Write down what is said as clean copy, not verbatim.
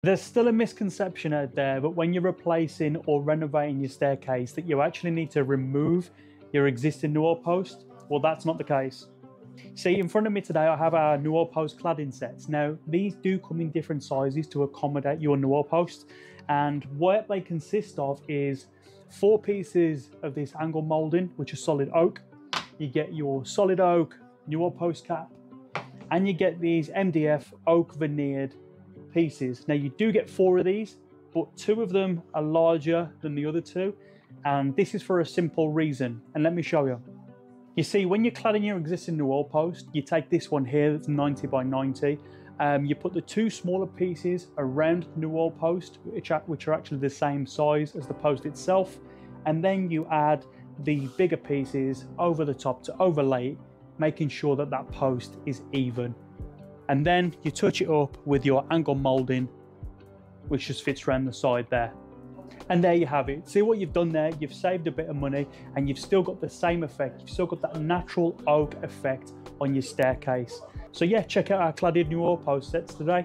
There's still a misconception out there that when you're replacing or renovating your staircase that you actually need to remove your existing Newel post. Well, that's not the case. See, in front of me today I have our Newel post cladding sets. Now, these do come in different sizes to accommodate your Newel post, and what they consist of is 4 pieces of this angle moulding, which is solid oak. You get your solid oak Newel post cap, and you get these MDF oak veneered pieces. Now, you do get 4 of these, but 2 of them are larger than the other 2, and this is for a simple reason, and let me show you. You see, when you're cladding your existing Newel post, you take this one here that's 90 by 90. You put the 2 smaller pieces around the Newel post, which are actually the same size as the post itself, and then you add the bigger pieces over the top to overlay it, making sure that that post is even. And then you touch it up with your angle moulding, which just fits around the side there. And there you have it. See what you've done there? You've saved a bit of money and you've still got the same effect. You've still got that natural oak effect on your staircase. So yeah, check out our cladded Newel post sets today.